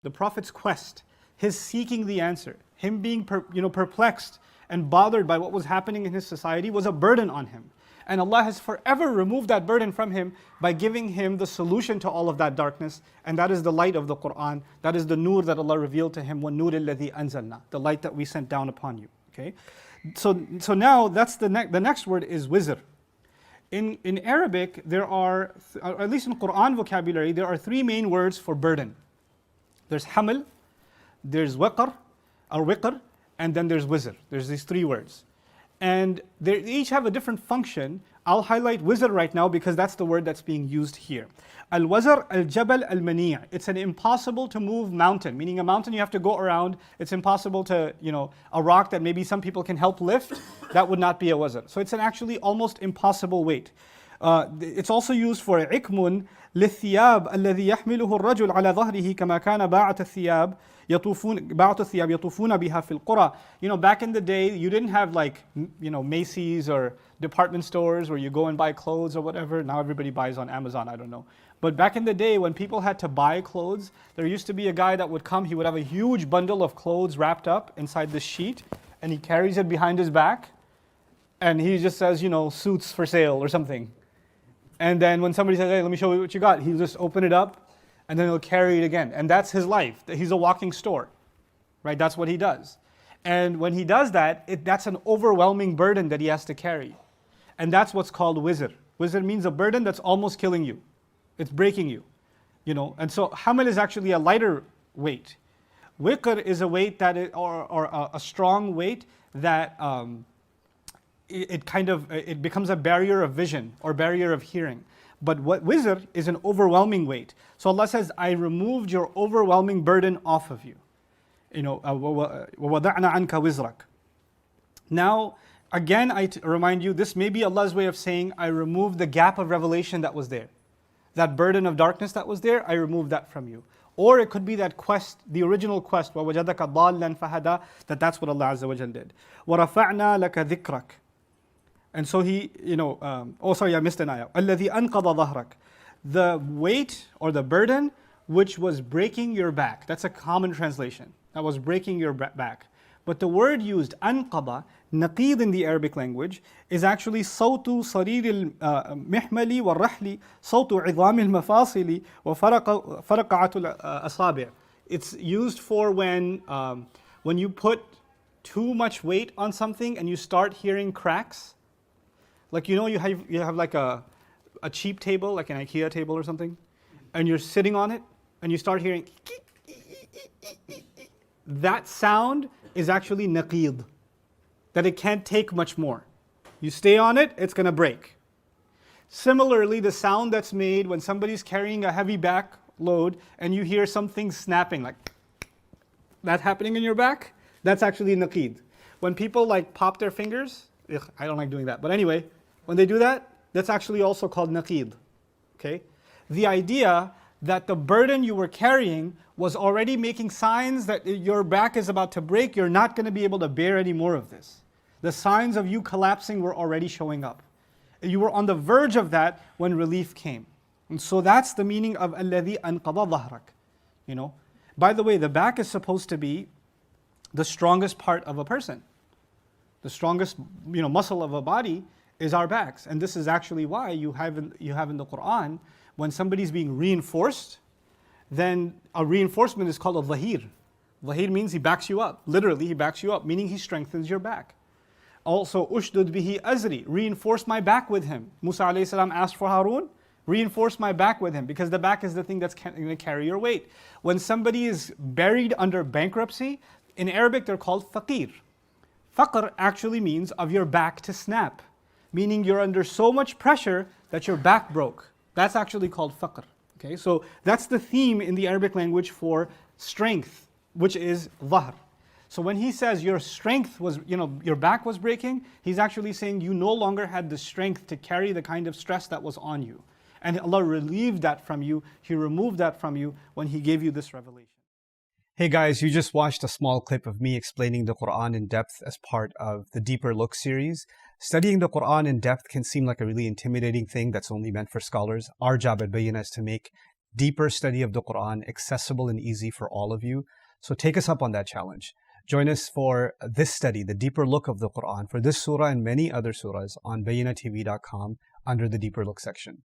The Prophet's quest, his seeking the answer, him being perplexed and bothered by what was happening in his society was a burden on him. And Allah has forever removed that burden from him by giving him the solution to all of that darkness, and that is the light of the Quran. That is the nur that Allah revealed to him, وَالنُّورِ الَّذِي أَنزَلْنَا, the light that we sent down upon you. Okay, so now that's the next word is wizr. In Arabic, there are, or at least in Quran vocabulary, there are three main words for burden. There's haml, there's waqr, or wiqr, and then there's wizr. There's these three words. And they each have a different function. I'll highlight wizr right now because that's the word that's being used here. Al-wazr, al-jabal, al-mani'. It's an impossible to move mountain, meaning a mountain you have to go around. It's impossible to, a rock that maybe some people can help lift, that would not be a wazr. So it's an actually almost impossible weight. It's also used for عكم للثياب الذي يحمله الرجل على ظهره كما كان باعة الثياب يطوفون بها في القرى. Back in the day, you didn't have Macy's or department stores where you go and buy clothes or whatever. Now everybody buys on Amazon, I don't know. But back in the day when people had to buy clothes, there used to be a guy that would come, he would have a huge bundle of clothes wrapped up inside this sheet, and he carries it behind his back, and he just says, suits for sale or something. And then when somebody says, hey, let me show you what you got, he'll just open it up, and then he'll carry it again. And that's his life. He's a walking store, right? That's what he does. And when he does that, that's an overwhelming burden that he has to carry. And that's what's called wizr. Wizr means a burden that's almost killing you. It's breaking you. And so haml is actually a lighter weight. Wiqr is a weight that or a strong weight that it becomes a barrier of vision or barrier of hearing. But what wizr is an overwhelming weight. So Allah says, I removed your overwhelming burden off of you. وَوَضَعْنَا عَنْكَ وِزْرَكَ. Now, again, I remind you, this may be Allah's way of saying, I removed the gap of revelation that was there. That burden of darkness that was there, I removed that from you. Or it could be that quest, the original quest, وَوَجَدَكَ ضَالًّا فَهَدَى, that's what Allah Azza wa Jal did. وَرَفَعْنَا لَكَ ذِكْرَكَ. And so he, I missed an ayah. الَّذِي أَنْقَضَ ظَهْرَكَ. The weight or the burden which was breaking your back. That's a common translation. That was breaking your back. But the word used, أنقض, نقيض in the Arabic language, is actually صوت صرير المحمل والرحل صوت عظام المفاصل وفرقعة الأصابع. It's used for when you put too much weight on something and you start hearing cracks. Like you have like a cheap table, like an IKEA table or something, and you're sitting on it and you start hearing that sound is actually naqid, that it can't take much more. You stay on it, it's going to break. Similarly, the sound that's made when somebody's carrying a heavy back load and you hear something snapping, like that happening in your back, that's actually naqid. When people pop their fingers, I don't like doing that, but anyway, when they do that, that's actually also called naqid. Okay? The idea that the burden you were carrying was already making signs that your back is about to break, you're not going to be able to bear any more of this. The signs of you collapsing were already showing up. You were on the verge of that when relief came. And so that's the meaning of الَّذِي أَنْقَضَ ظَهْرَكَ. By the way, the back is supposed to be the strongest part of a person. The strongest muscle of a body is our backs. And this is actually why you have in the Quran, when somebody's being reinforced, then a reinforcement is called a dhahir. Dhahir means he backs you up. Literally, he backs you up, meaning he strengthens your back. Also, ushdud bihi azri, reinforce my back with him. Musa alayhi salam asked for Harun, reinforce my back with him, because the back is the thing that's going to carry your weight. When somebody is buried under bankruptcy, in Arabic they're called faqir. Faqr actually means of your back to snap, meaning you're under so much pressure that your back broke. That's actually called faqr. Okay, so that's the theme in the Arabic language for strength, which is dhahr. So when he says your strength was, your back was breaking, he's actually saying you no longer had the strength to carry the kind of stress that was on you. And Allah relieved that from you, He removed that from you when He gave you this revelation. Hey guys, you just watched a small clip of me explaining the Quran in depth as part of the Deeper Look series. Studying the Quran in depth can seem like a really intimidating thing that's only meant for scholars. Our job at Bayyinah is to make deeper study of the Quran, accessible and easy for all of you. So take us up on that challenge. Join us for this study, the deeper look of the Quran, for this surah and many other surahs on bayinatv.com under the deeper look section.